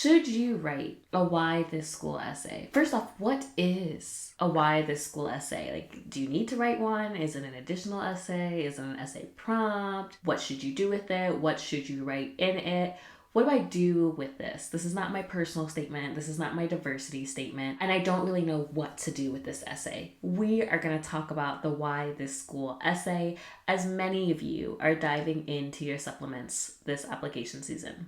Should you write a why this school essay? First off, what is a why this school essay? Like, do you need to write one? Is it an additional essay? Is it an essay prompt? What should you do with it? What should you write in it? What do I do with this? This is not my personal statement. This is not my diversity statement. And I don't really know what to do with this essay. We are going to talk about the why this school essay, as many of you are diving into your supplements this application season.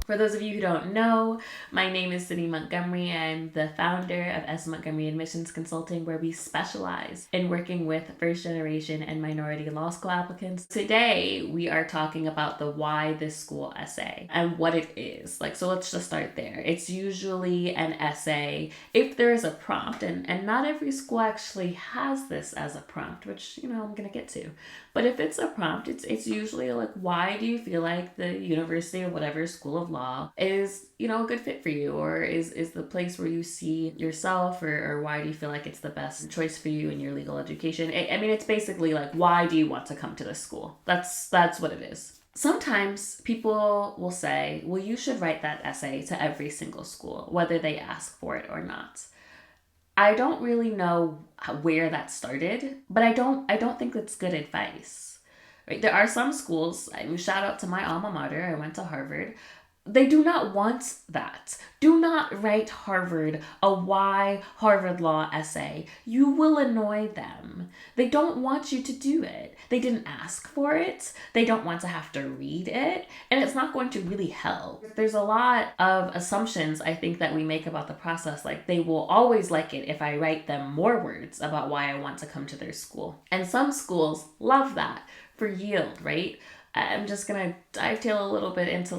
For those of you who don't know, my name is Sydney Montgomery. I'm the founder of Montgomery Admissions Consulting, where we specialize in working with first generation and minority law school applicants. Today, we are talking about the why this school essay and what it is. So let's just start there. It's usually an essay if there is a prompt, and not every school actually has this as a prompt, which, I'm going to get to. But if it's a prompt, it's usually why do you feel like the university or whatever school of law is, a good fit for you, or is the place where you see yourself, or why do you feel like it's the best choice for you in your legal education? It's basically why do you want to come to this school? That's what it is. Sometimes people will say, well, you should write that essay to every single school, whether they ask for it or not. I don't really know where that started, but I don't think it's good advice. Right? There are some schools, shout out to my alma mater, I went to Harvard. They do not want that. Do not write Harvard a why Harvard law essay. You will annoy them. They don't want you to do it. They didn't ask for it. They don't want to have to read it. And it's not going to really help. There's a lot of assumptions, I think, that we make about the process. They will always like it if I write them more words about why I want to come to their school. And some schools love that for yield, right? I'm just going to dive tail a little bit into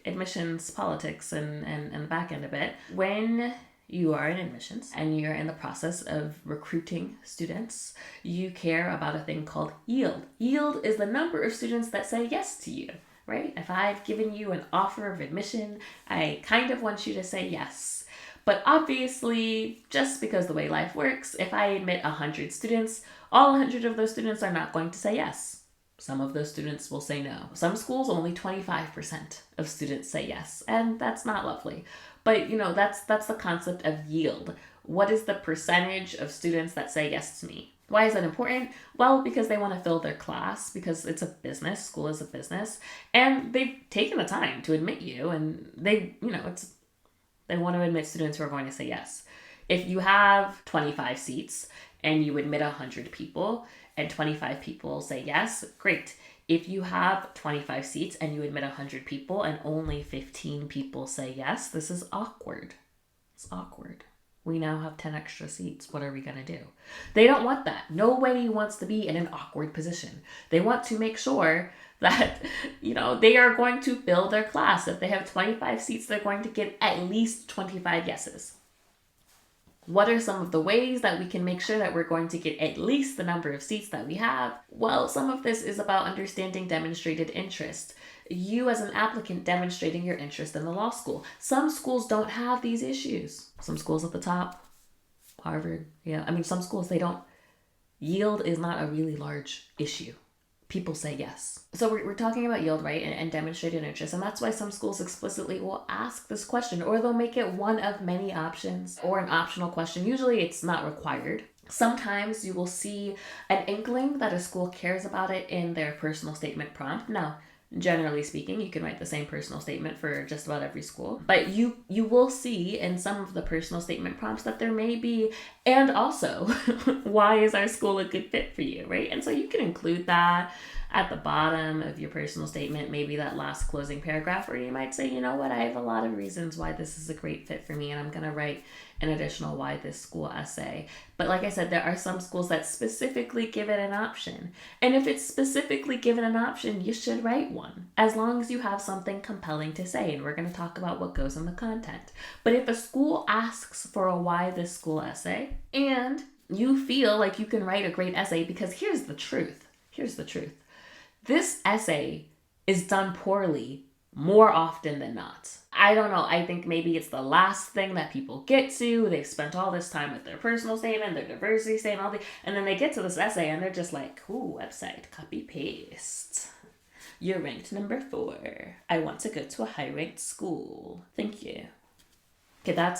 admissions politics and the back end of it. When you are in admissions and you're in the process of recruiting students, you care about a thing called yield. Yield is the number of students that say yes to you, right? If I've given you an offer of admission, I kind of want you to say yes. But obviously, just because the way life works, if I admit 100 students, all 100 of those students are not going to say yes. Some of those students will say no. Some schools, only 25% of students say yes, and that's not lovely. But, that's the concept of yield. What is the percentage of students that say yes to me? Why is that important? Well, because they want to fill their class, because it's a business, school is a business, and they've taken the time to admit you, and they want to admit students who are going to say yes. If you have 25 seats and you admit 100 people, and 25 people say yes, great. If you have 25 seats and you admit 100 people and only 15 people say yes, this is awkward. It's awkward. We now have 10 extra seats. What are we going to do? They don't want that. Nobody wants to be in an awkward position. They want to make sure that, they are going to fill their class. If they have 25 seats, they're going to get at least 25 yeses. What are some of the ways that we can make sure that we're going to get at least the number of seats that we have? Well, some of this is about understanding demonstrated interest. You as an applicant demonstrating your interest in the law school. Some schools don't have these issues. Some schools at the top, Harvard, some schools, they don't. Yield is not a really large issue. People say yes. So we're talking about yield, right? And demonstrated interest. And that's why some schools explicitly will ask this question, or they'll make it one of many options or an optional question. Usually it's not required. Sometimes you will see an inkling that a school cares about it in their personal statement prompt. Now, generally speaking, you can write the same personal statement for just about every school. But you will see in some of the personal statement prompts that there may be, and also, why is our school a good fit for you, right? And so you can include that at the bottom of your personal statement, maybe that last closing paragraph, where you might say, you know what, I have a lot of reasons why this is a great fit for me, and I'm going to write an additional why this school essay. But like I said, there are some schools that specifically give it an option. And if it's specifically given an option, you should write one, as long as you have something compelling to say. And we're going to talk about what goes in the content. But if a school asks for a why this school essay, and you feel like you can write a great essay, because here's the truth. This essay is done poorly more often than not. I don't know. I think maybe it's the last thing that people get to. They've spent all this time with their personal statement, their diversity statement, and then they get to this essay and they're just like, ooh, website, copy, paste. You're ranked number 4. I want to go to a high-ranked school. Thank you. Okay,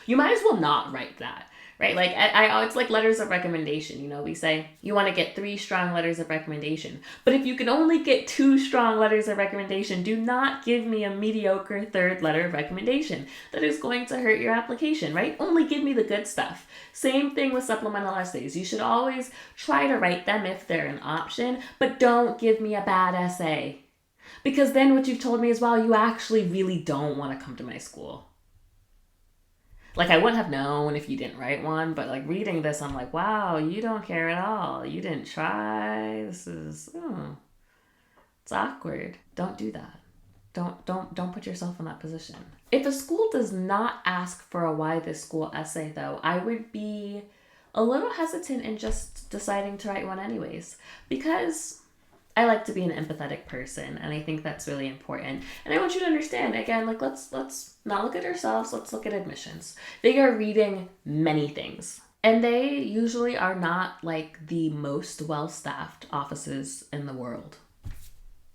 you might as well not write that, right? Like, it's like letters of recommendation. We say you want to get 3 strong letters of recommendation. But if you can only get 2 strong letters of recommendation, do not give me a mediocre 3rd letter of recommendation. That is going to hurt your application, right? Only give me the good stuff. Same thing with supplemental essays. You should always try to write them if they're an option, but don't give me a bad essay. Because then what you've told me is, well, you actually really don't want to come to my school. Like, I wouldn't have known if you didn't write one, but like reading this, I'm like, wow, you don't care at all. You didn't try. This is, it's awkward. Don't do that. Don't put yourself in that position. If a school does not ask for a why this school essay, though, I would be a little hesitant in just deciding to write one anyways, because I like to be an empathetic person, and I think that's really important. And I want you to understand, again, like, let's not look at ourselves, let's look at admissions. They are reading many things, and they usually are not like the most well-staffed offices in the world.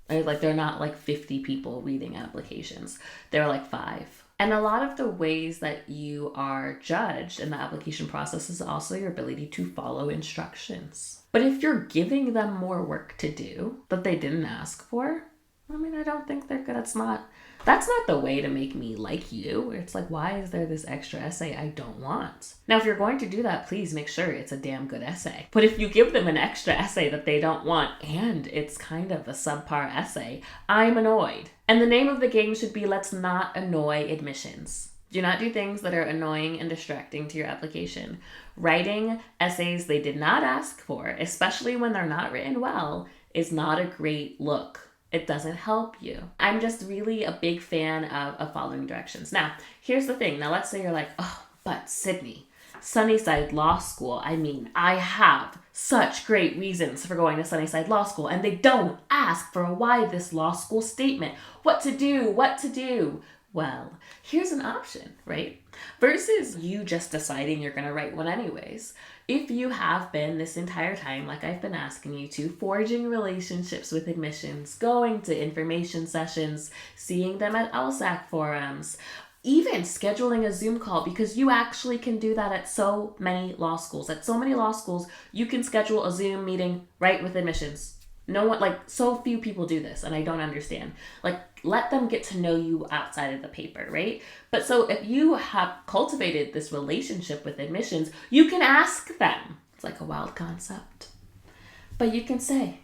Right? Like, they're not like 50 people reading applications. They're like 5. And a lot of the ways that you are judged in the application process is also your ability to follow instructions. But if you're giving them more work to do that they didn't ask for, I don't think they're good. That's not the way to make me like you. It's like, why is there this extra essay I don't want? Now, if you're going to do that, please make sure it's a damn good essay. But if you give them an extra essay that they don't want and it's kind of a subpar essay, I'm annoyed. And the name of the game should be, let's not annoy admissions. Do not do things that are annoying and distracting to your application. Writing essays they did not ask for, especially when they're not written well, is not a great look. It doesn't help you. I'm just really a big fan of following directions. Now, here's the thing. Now, let's say you're like, oh, but Sydney, Sunnyside Law School. I have such great reasons for going to Sunnyside Law School, and they don't ask for a why this law school statement. What to do. Well, here's an option, right? Versus you just deciding you're going to write one anyways. If you have been this entire time, like I've been asking you to, forging relationships with admissions, going to information sessions, seeing them at LSAC forums, even scheduling a Zoom call, because you actually can do that at so many law schools. At so many law schools, you can schedule a Zoom meeting right with admissions. No one, like, so few people do this, and I don't understand. Like, let them get to know you outside of the paper, right? But so if you have cultivated this relationship with admissions, you can ask them. It's like a wild concept. But you can say,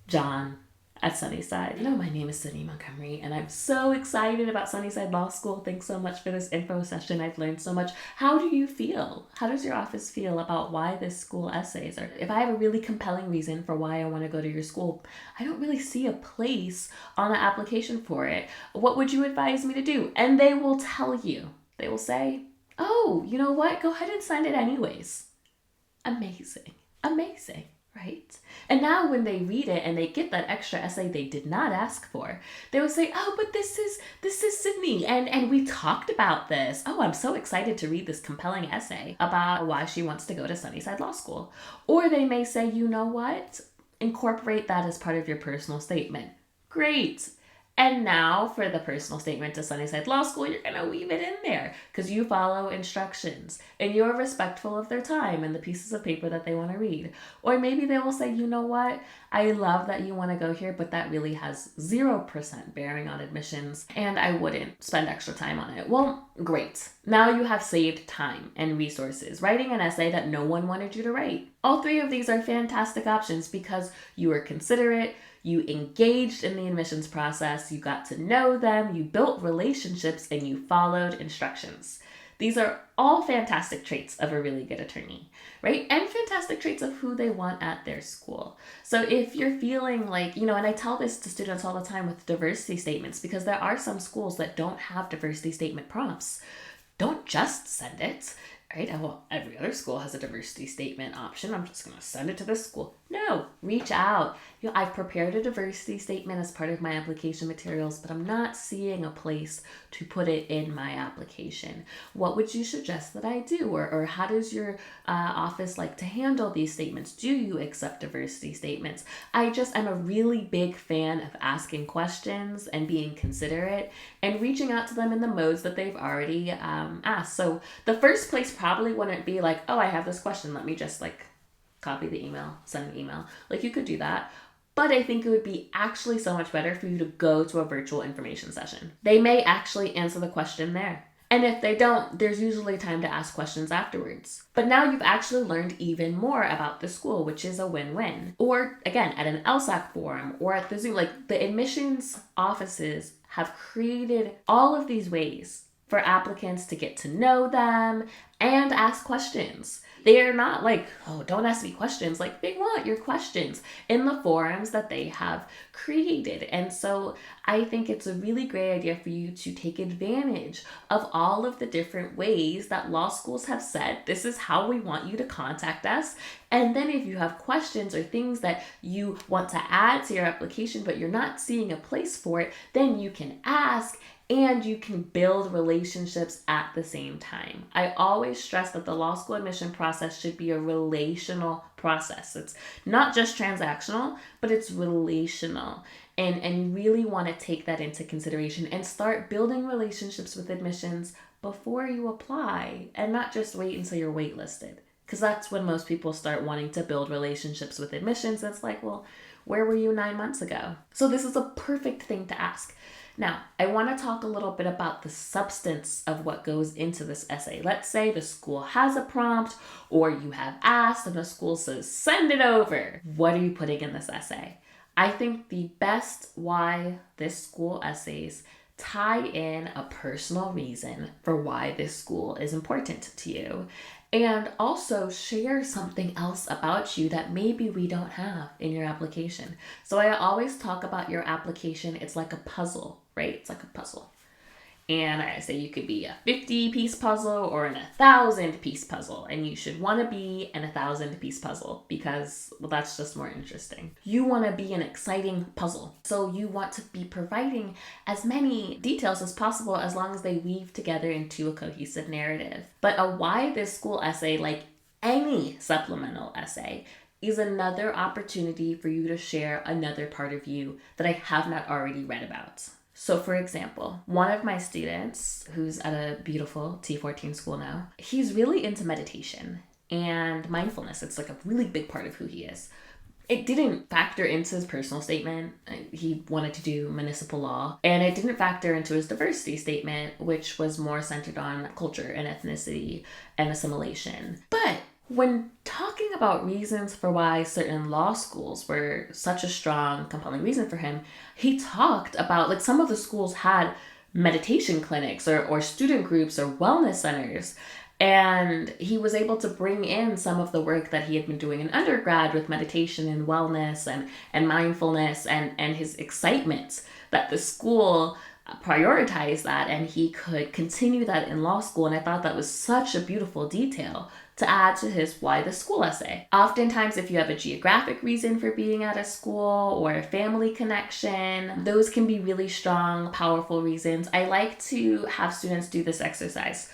John at Sunnyside, my name is Sydney Montgomery, and I'm so excited about Sunnyside Law School. Thanks so much for this info session. I've learned so much. How do you feel? How does your office feel about why this school essays? Or if I have a really compelling reason for why I want to go to your school, I don't really see a place on the application for it. What would you advise me to do? And they will tell you. They will say, oh, you know what? Go ahead and sign it anyways. Amazing. Right? And now when they read it and they get that extra essay they did not ask for, they will say, oh, but this is Sydney, and we talked about this. Oh, I'm so excited to read this compelling essay about why she wants to go to Sunnyside Law School. Or they may say, you know what? Incorporate that as part of your personal statement. Great. And now for the personal statement to Sunnyside Law School, you're going to weave it in there because you follow instructions and you're respectful of their time and the pieces of paper that they want to read. Or maybe they will say, you know what? I love that you want to go here, but that really has 0% bearing on admissions and I wouldn't spend extra time on it. Well, great. Now you have saved time and resources writing an essay that no one wanted you to write. All 3 of these are fantastic options because you were considerate, you engaged in the admissions process, you got to know them, you built relationships, and you followed instructions. These are all fantastic traits of a really good attorney, right? And fantastic traits of who they want at their school. So if you're feeling like, and I tell this to students all the time with diversity statements, because there are some schools that don't have diversity statement prompts. Don't just send it. right? Well, every other school has a diversity statement option. I'm just going to send it to this school. No, reach out. I've prepared a diversity statement as part of my application materials, but I'm not seeing a place to put it in my application. What would you suggest that I do? Or how does your office like to handle these statements? Do you accept diversity statements? I'm a really big fan of asking questions and being considerate and reaching out to them in the modes that they've already asked. So the first place probably wouldn't be like, oh, I have this question. Let me just like copy the email, send an email. Like you could do that. But I think it would be actually so much better for you to go to a virtual information session. They may actually answer the question there. And if they don't, there's usually time to ask questions afterwards. But now you've actually learned even more about the school, which is a win-win. Or again, at an LSAC forum or at the Zoom, like the admissions offices have created all of these ways for applicants to get to know them and ask questions. They are not like, oh, don't ask me questions. Like they want your questions in the forums that they have created. And so I think it's a really great idea for you to take advantage of all of the different ways that law schools have said, this is how we want you to contact us. And then if you have questions or things that you want to add to your application, but you're not seeing a place for it, then you can ask and you can build relationships at the same time. I always stress that the law school admission process should be a relational process. It's not just transactional, but it's relational. And you really want to take that into consideration and start building relationships with admissions before you apply and not just wait until you're waitlisted. Because that's when most people start wanting to build relationships with admissions. It's like, well, where were you 9 months ago? So this is a perfect thing to ask. Now, I want to talk a little bit about the substance of what goes into this essay. Let's say the school has a prompt or you have asked and the school says, send it over. What are you putting in this essay? I think the best why this school essays tie in a personal reason for why this school is important to you. And also share something else about you that maybe we don't have in your application. So I always talk about your application. It's like a puzzle, right? It's like a puzzle. And I say you could be a 50-piece puzzle or an 1,000-piece puzzle. And you should want to be an 1,000-piece puzzle because, well, that's just more interesting. You want to be an exciting puzzle. So you want to be providing as many details as possible as long as they weave together into a cohesive narrative. But a why this school essay, like any supplemental essay, is another opportunity for you to share another part of you that I have not already read about. So for example, one of my students who's at a beautiful T14 school now, he's really into meditation and mindfulness. It's like a really big part of who he is. It didn't factor into his personal statement. He wanted to do municipal law, and it didn't factor into his diversity statement, which was more centered on culture and ethnicity and assimilation. But when talking about reasons for why certain law schools were such a strong, compelling reason for him, he talked about like some of the schools had meditation clinics or student groups or wellness centers. And he was able to bring in some of the work that he had been doing in undergrad with meditation and wellness and mindfulness and his excitement that the school prioritized that and he could continue that in law school. And I thought that was such a beautiful detail to add to his why the school essay. Oftentimes, if you have a geographic reason for being at a school or a family connection, those can be really strong, powerful reasons. I like to have students do this exercise.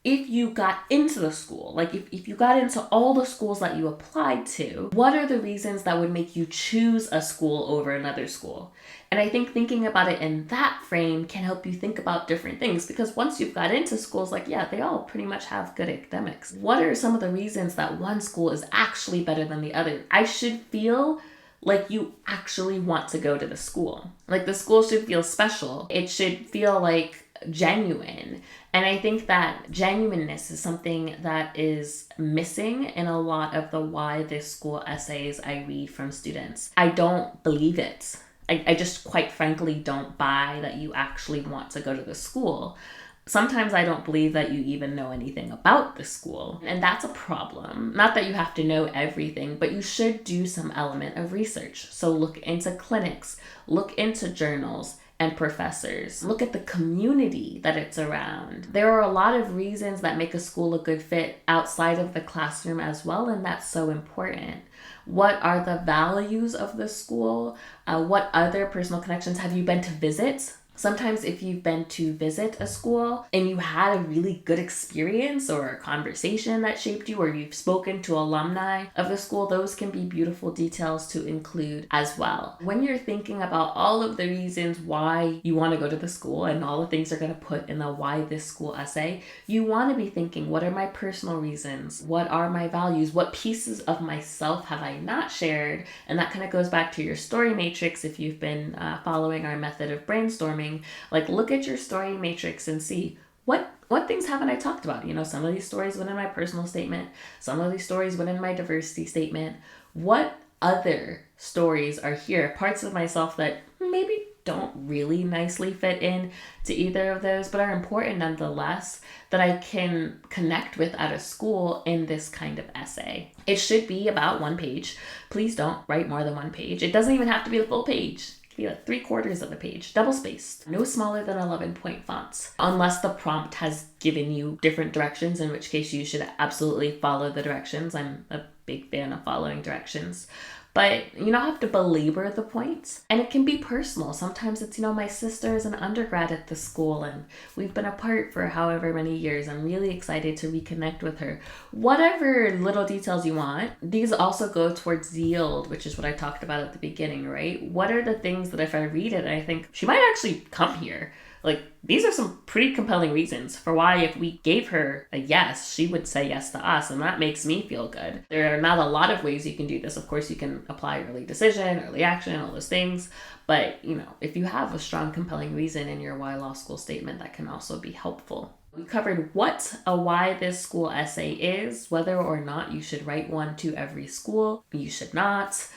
If you got into the school, like if you got into all the schools that you applied to, what are the reasons that would make you choose a school over another school? And I think thinking about it in that frame can help you think about different things because once you've got into schools, like, yeah, they all pretty much have good academics. What are some of the reasons that one school is actually better than the other? I should feel like you actually want to go to the school. Like the school should feel special. It should feel like genuine. And I think that genuineness is something that is missing in a lot of the why this school essays I read from students. I don't believe it. I just quite frankly don't buy that you actually want to go to the school. Sometimes I don't believe that you even know anything about the school. And that's a problem. Not that you have to know everything, but you should do some element of research. So look into clinics, look into journals, and professors. Look at the community that it's around. There are a lot of reasons that make a school a good fit outside of the classroom as well, and that's so important. What are the values of the school? What other personal connections have you been to visit? Sometimes if you've been to visit a school and you had a really good experience or a conversation that shaped you, or you've spoken to alumni of the school, those can be beautiful details to include as well. When you're thinking about all of the reasons why you want to go to the school and all the things you're going to put in the why this school essay, you want to be thinking, what are my personal reasons? What are my values? What pieces of myself have I not shared? And that kind of goes back to your story matrix if you've been following our method of brainstorming. Like, look at your story matrix and see what things haven't I talked about. Some of these stories went in my personal statement. Some of these stories went in my diversity statement. What other stories are here? Parts of myself that maybe don't really nicely fit in to either of those, but are important nonetheless, that I can connect with at a school in this kind of essay. It should be about 1 page. Please don't write more than 1 page. It doesn't even have to be the full page. Be like 3/4 of the page, double spaced, no smaller than 11-point fonts, unless the prompt has given you different directions, in which case you should absolutely follow the directions. I'm a big fan of following directions. But you don't have to belabor the points. And it can be personal. Sometimes it's, my sister is an undergrad at the school and we've been apart for however many years. I'm really excited to reconnect with her. Whatever little details you want. These also go towards yield, which is what I talked about at the beginning, right? What are the things that if I read it, I think she might actually come here? Like, these are some pretty compelling reasons for why if we gave her a yes, she would say yes to us, and that makes me feel good. There are not a lot of ways you can do this. Of course, you can apply early decision, early action, all those things. But, if you have a strong, compelling reason in your why law school statement, that can also be helpful. We covered what a why this school essay is, whether or not you should write one to every school. You should not.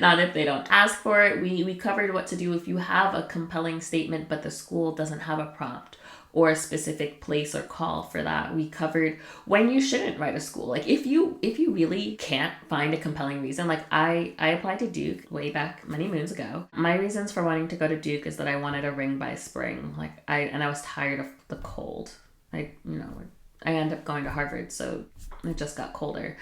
Not if they don't ask for it. We covered what to do if you have a compelling statement, but the school doesn't have a prompt or a specific place or call for that. We covered when you shouldn't write a school. Like if you really can't find a compelling reason, like I applied to Duke way back many moons ago. My reasons for wanting to go to Duke is that I wanted a ring by spring. I was tired of the cold. I ended up going to Harvard, so it just got colder.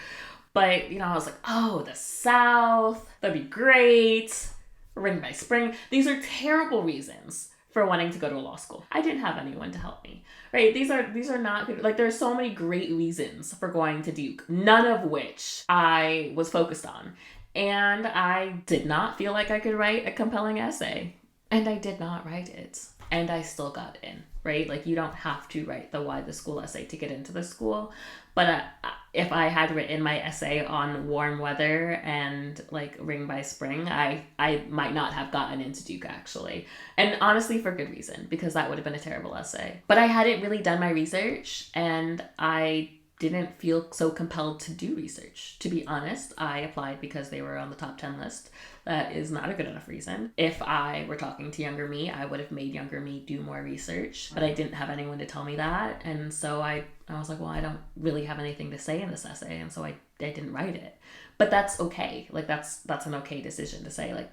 But, I was like, oh, the South, that'd be great. Ring by spring. These are terrible reasons for wanting to go to a law school. I didn't have anyone to help me, right? These are not good. Like, there are so many great reasons for going to Duke, none of which I was focused on. And I did not feel like I could write a compelling essay. And I did not write it. And I still got in, right? Like, you don't have to write the why the school essay to get into the school. But if I had written my essay on warm weather and like ring by spring, I might not have gotten into Duke actually. And honestly, for good reason, because that would have been a terrible essay. But I hadn't really done my research and I didn't feel so compelled to do research. To be honest, I applied because they were on the top 10 list. That is not a good enough reason. If I were talking to younger me, I would have made younger me do more research, but I didn't have anyone to tell me that. And so I was like, well, I don't really have anything to say in this essay. And so I didn't write it. But that's okay. Like that's an okay decision to say, like,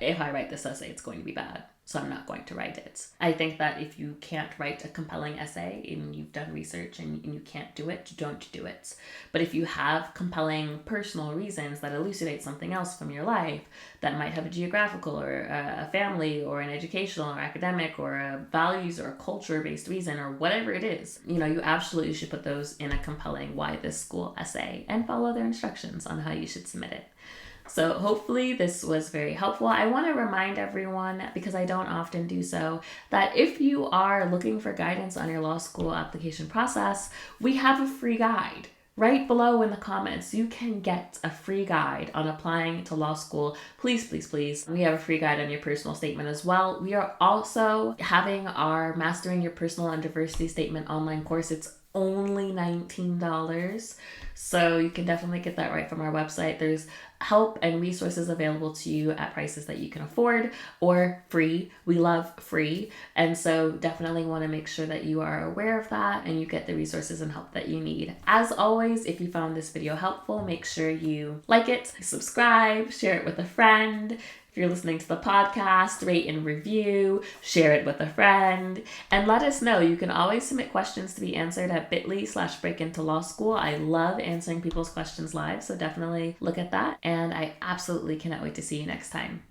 if I write this essay, it's going to be bad. So I'm not going to write it. I think that if you can't write a compelling essay and you've done research and you can't do it, don't do it. But if you have compelling personal reasons that elucidate something else from your life that might have a geographical or a family or an educational or academic or a values or a culture-based reason or whatever it is, you absolutely should put those in a compelling why this school essay and follow their instructions on how you should submit it. So hopefully this was very helpful. I want to remind everyone, because I don't often do so, that if you are looking for guidance on your law school application process, we have a free guide. Right below in the comments, you can get a free guide on applying to law school. Please, please, please. We have a free guide on your personal statement as well. We are also having our Mastering Your Personal and Diversity Statement online course. It's only $19. So you can definitely get that right from our website. There's help and resources available to you at prices that you can afford or free. We love free. And so definitely want to make sure that you are aware of that and you get the resources and help that you need. As always, if you found this video helpful, make sure you like it, subscribe, share it with a friend. If you're listening to the podcast, rate and review, share it with a friend, and let us know. You can always submit questions to be answered at bit.ly/breakintolawschool. I love answering people's questions live, so definitely look at that. And I absolutely cannot wait to see you next time.